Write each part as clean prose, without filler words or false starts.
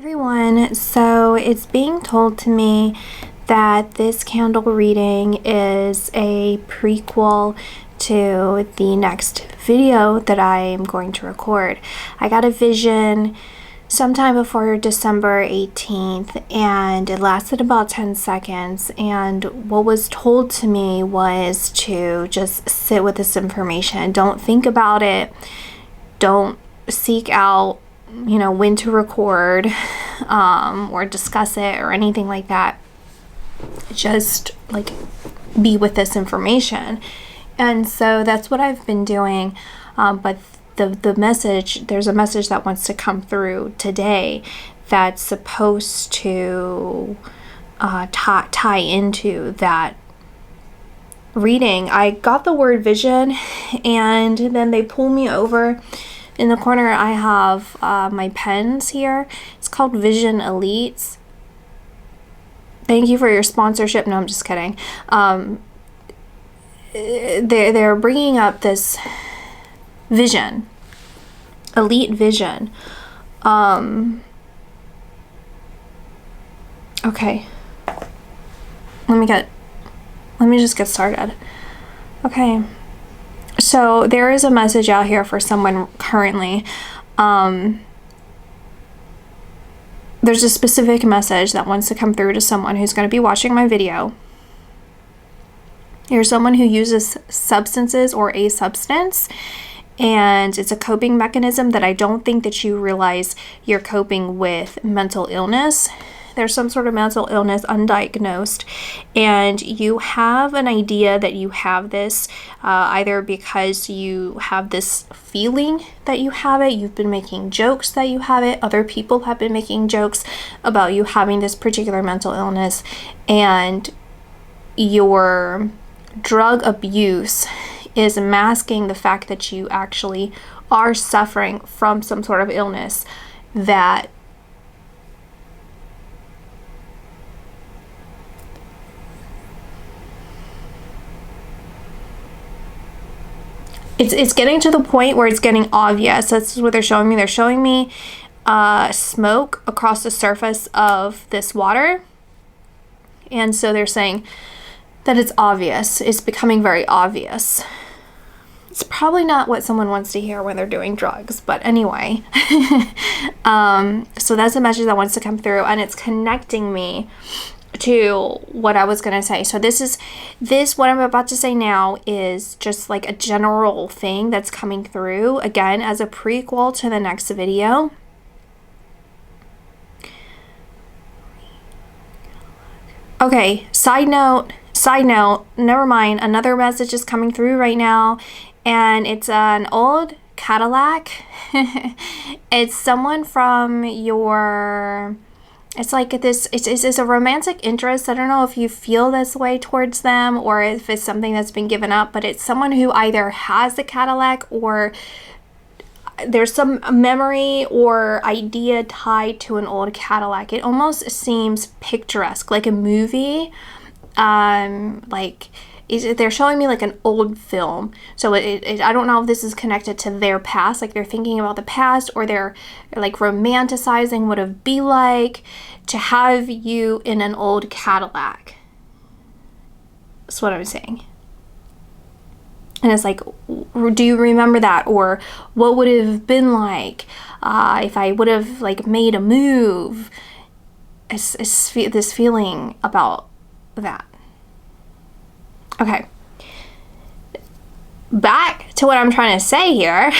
Everyone, so it's being told to me that this candle reading is a prequel to the next video that I am going to record. I got a vision sometime before December 18th and it lasted about 10 seconds, and what was told to me was to just sit with this information. Don't think about it. Don't seek out when to record or discuss it or anything like that. Just be with this information. And so that's what I've been doing, but the message, there's a message that wants to come through today that's supposed to tie into that reading. I got the word vision, and then they pull me over. In the corner, I have my pens here. It's called Vision Elites. Thank you for your sponsorship. No, I'm just kidding. They're bringing up this vision, elite vision. Okay. Let me just get started. Okay. So there is a message out here for someone currently. There's a specific message that wants to come through to someone who's going to be watching my video. You're someone who uses substances or a substance, and it's a coping mechanism that I don't think that you realize you're coping with mental illness. There's some sort of mental illness undiagnosed, and you have an idea that you have this either because you have this feeling that you have it, you've been making jokes that you have it, other people have been making jokes about you having this particular mental illness, and your drug abuse is masking the fact that you actually are suffering from some sort of illness that It's getting to the point where it's getting obvious. That's what they're showing me. They're showing me smoke across the surface of this water. And so they're saying that it's obvious. It's becoming very obvious. It's probably not what someone wants to hear when they're doing drugs. But anyway. So that's a message that wants to come through. And it's connecting me to what I was going to say. So what I'm about to say now is just like a general thing that's coming through, again, as a prequel to the next video. Okay, side note, never mind, another message is coming through right now, and it's an old Cadillac. It's someone from your... It's like this, it's a romantic interest. I don't know if you feel this way towards them or if it's something that's been given up, but it's someone who either has a Cadillac or there's some memory or idea tied to an old Cadillac. It almost seems picturesque, like a movie. They're showing me like an old film. So I don't know if this is connected to their past, like they're thinking about the past, or they're like romanticizing what it would be like to have you in an old Cadillac. That's what I'm saying. And it's like, do you remember that? Or what would it have been like if I would have made a move? It's this feeling about that. Okay, back to what I'm trying to say here.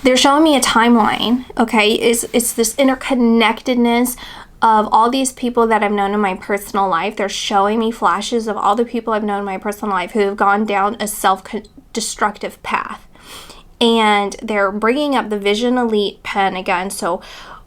They're showing me a timeline, okay? It's this interconnectedness of all these people that I've known in my personal life. They're showing me flashes of all the people I've known in my personal life who have gone down a self-destructive path. And they're bringing up the Vision Elite pen again. So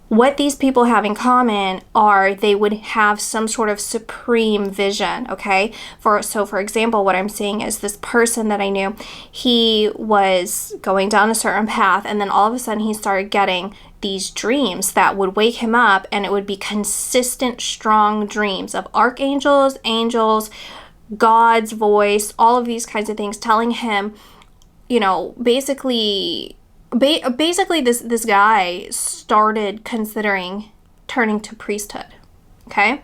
what these people have in common are they would have some sort of supreme vision, okay? For example, what I'm seeing is this person that I knew, he was going down a certain path, and then all of a sudden he started getting these dreams that would wake him up, and it would be consistent, strong dreams of archangels, angels, God's voice, all of these kinds of things telling him basically this guy started considering turning to priesthood. Okay.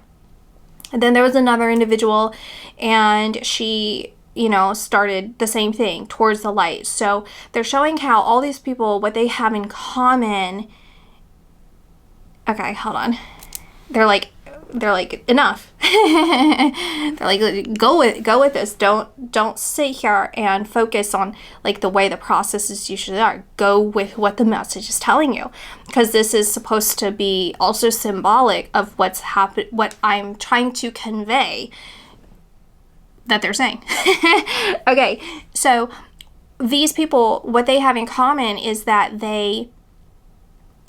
And then there was another individual, and she, started the same thing, towards the light. So they're showing how all these people, what they have in common. Okay, hold on. They're like, enough. They're like, go with this. Don't sit here and focus on like the way the processes usually are. Go with what the message is telling you, because this is supposed to be also symbolic of what's happened, what I'm trying to convey that they're saying. Okay, so these people, what they have in common is that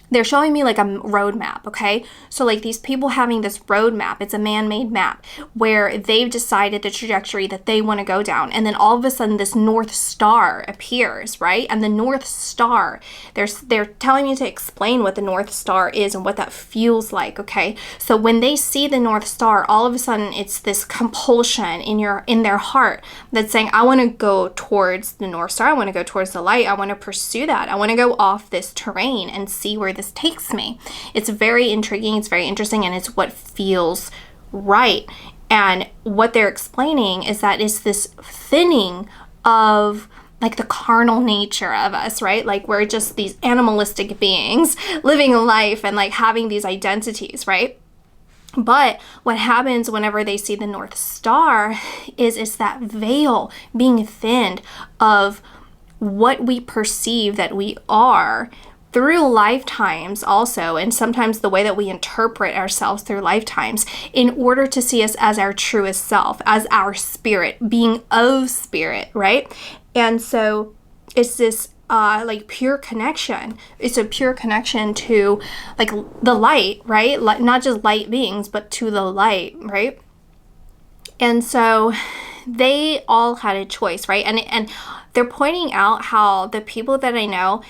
they're showing me like a roadmap, okay? So like these people having this roadmap, it's a man-made map where they've decided the trajectory that they want to go down. And then all of a sudden this North Star appears, right? And the North Star, they're telling you to explain what the North Star is and what that feels like, okay? So when they see the North Star, all of a sudden it's this compulsion in their heart that's saying, I want to go towards the North Star. I want to go towards the light. I want to pursue that. I want to go off this terrain and see where this takes me. It's very intriguing, it's very interesting, and it's what feels right. And what they're explaining is that it's this thinning of like the carnal nature of us, right? Like we're just these animalistic beings living a life and like having these identities, right? But what happens whenever they see the North Star is it's that veil being thinned of what we perceive that we are through lifetimes also, and sometimes the way that we interpret ourselves through lifetimes, in order to see us as our truest self, as our spirit, being of spirit, right? And so it's this like pure connection. It's a pure connection to like the light, right? Not just light beings, but to the light, right? And so they all had a choice, right? And they're pointing out how the people that I know,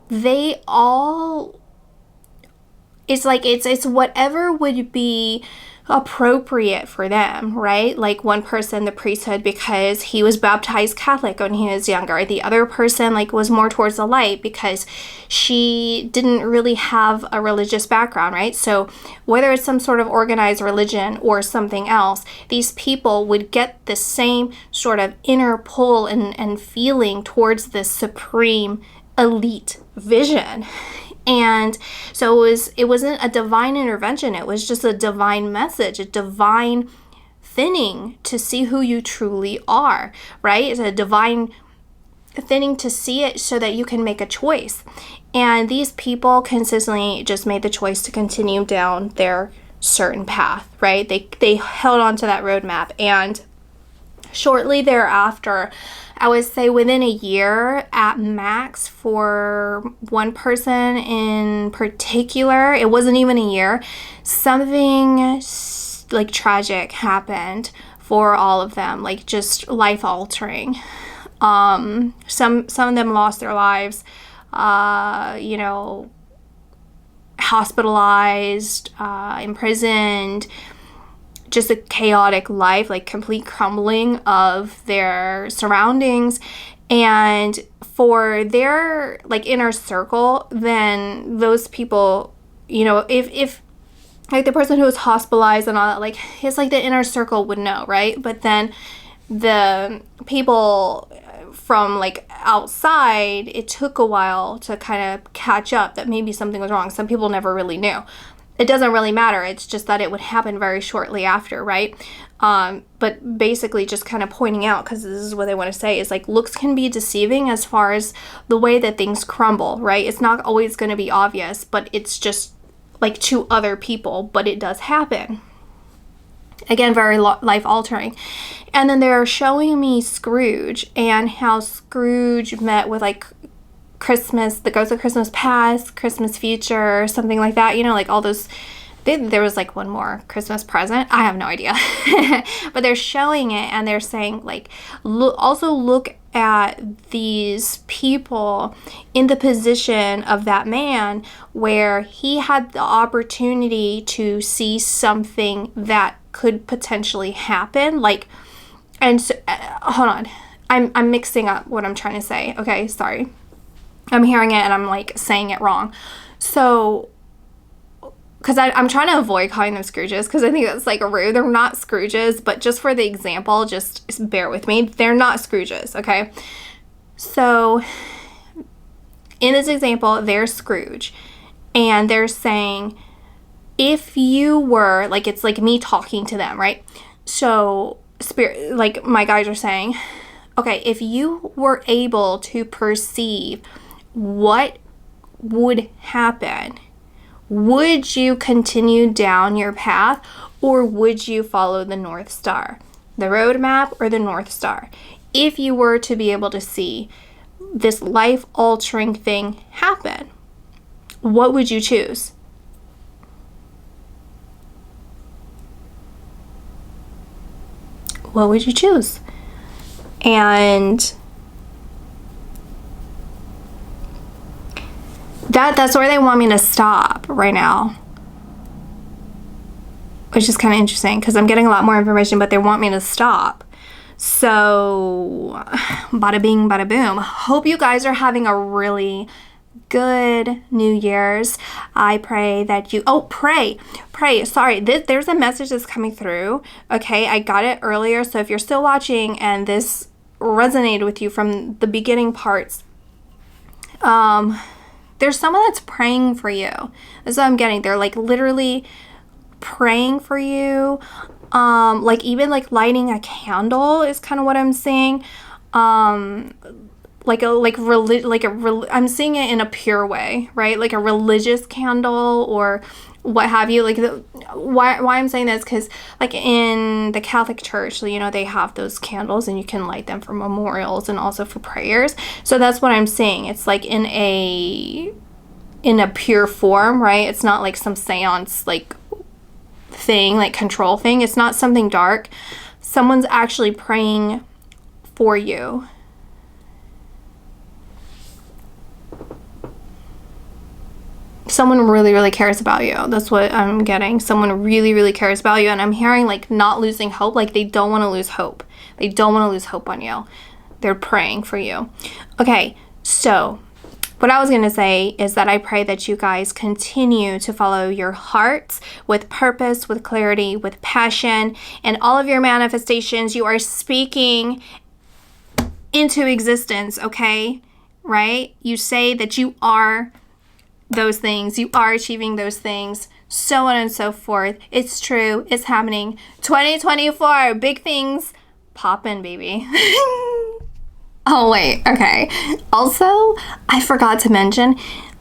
they all, it's like, it's whatever would be appropriate for them, right? Like one person, the priesthood, because he was baptized Catholic when he was younger. The other person like was more towards the light because she didn't really have a religious background, right? So whether it's some sort of organized religion or something else, these people would get the same sort of inner pull and feeling towards this supreme elite vision. And so it wasn't a divine intervention, it was just a divine message, a divine thinning to see who you truly are, right? It's a divine thinning to see it so that you can make a choice. And these people consistently just made the choice to continue down their certain path, right? They held on to that roadmap, and shortly thereafter, I would say within a year at max for one person in particular, it wasn't even a year, something like tragic happened for all of them, like just life altering. Some of them lost their lives, hospitalized, imprisoned, just a chaotic life, like complete crumbling of their surroundings. And for their like inner circle, then those people, if like the person who was hospitalized and all that, like it's like the inner circle would know, right? But then the people from like outside, it took a while to kind of catch up that maybe something was wrong. Some people never really knew. It doesn't really matter. It's just that it would happen very shortly after, right? But basically just kind of pointing out, because this is what they want to say, is like looks can be deceiving as far as the way that things crumble, right? It's not always going to be obvious, but it's just like to other people, but it does happen. Again, very life altering. And then they're showing me Scrooge and how Scrooge met with like Christmas, the ghost of Christmas past, Christmas future, something like that, like all those. There was like one more Christmas present, I have no idea. But they're showing it and they're saying like also look at these people in the position of that man where he had the opportunity to see something that could potentially happen, like. And so, hold on, I'm mixing up what I'm trying to say. Okay, sorry. I'm hearing it and I'm like saying it wrong. So, because I'm trying to avoid calling them Scrooges because I think that's like rude. They're not Scrooges, but just for the example, just bear with me. They're not Scrooges, okay? So, in this example, they're Scrooge. And they're saying, if you were, like, it's like me talking to them, right? So, spirit, like my guides are saying, okay, if you were able to perceive what would happen, would you continue down your path, or would you follow the North Star? The roadmap or the North Star? If you were to be able to see this life-altering thing happen, what would you choose? What would you choose? And that's where they want me to stop right now, which is kind of interesting because I'm getting a lot more information, but they want me to stop. So, bada bing, bada boom. Hope you guys are having a really good New Year's. I pray that you, pray. Sorry, there's a message that's coming through. Okay, I got it earlier. So if you're still watching and this resonated with you from the beginning parts, there's someone that's praying for you. That's what I'm getting. They're like literally praying for you. Like even like lighting a candle is kind of what I'm seeing. I'm seeing it in a pure way, right? Like a religious candle or what have you. Like why I'm saying this, because like in the Catholic Church, you know, they have those candles and you can light them for memorials and also for prayers. So that's what I'm seeing. It's like in a pure form, right? It's not like some seance like thing, like control thing. It's not something dark. Someone's actually praying for you. Someone really, really cares about you. That's what I'm getting. Someone really, really cares about you. And I'm hearing like not losing hope. Like they don't want to lose hope. They don't want to lose hope on you. They're praying for you. Okay, so what I was going to say is that I pray that you guys continue to follow your hearts with purpose, with clarity, with passion, and all of your manifestations you are speaking into existence, okay? Right? You say that you are those things, you are achieving those things, so on and so forth. It's true, it's happening. 2024, big things poppin', baby. Oh wait, okay. Also, I forgot to mention,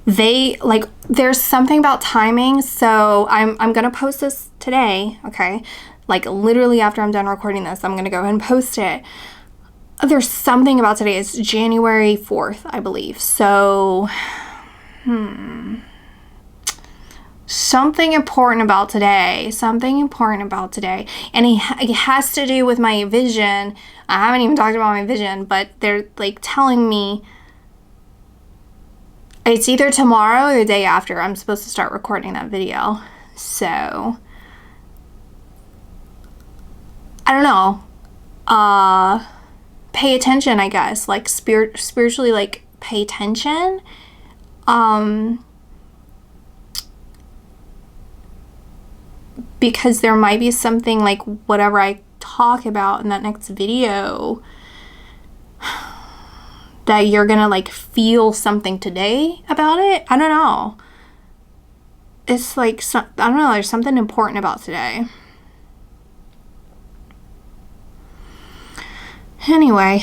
there's something about timing, so I'm gonna post this today, okay? Like literally after I'm done recording this, I'm gonna go ahead and post it. There's something about today. It's January 4th, I believe. So something important about today, and it has to do with my vision. I haven't even talked about my vision, but they're like telling me it's either tomorrow or the day after I'm supposed to start recording that video. So I don't know, pay attention, I guess, like spiritually, like pay attention. Because there might be something like whatever I talk about in that next video that you're gonna like feel something today about it. I don't know. It's like, I don't know, there's something important about today. Anyway,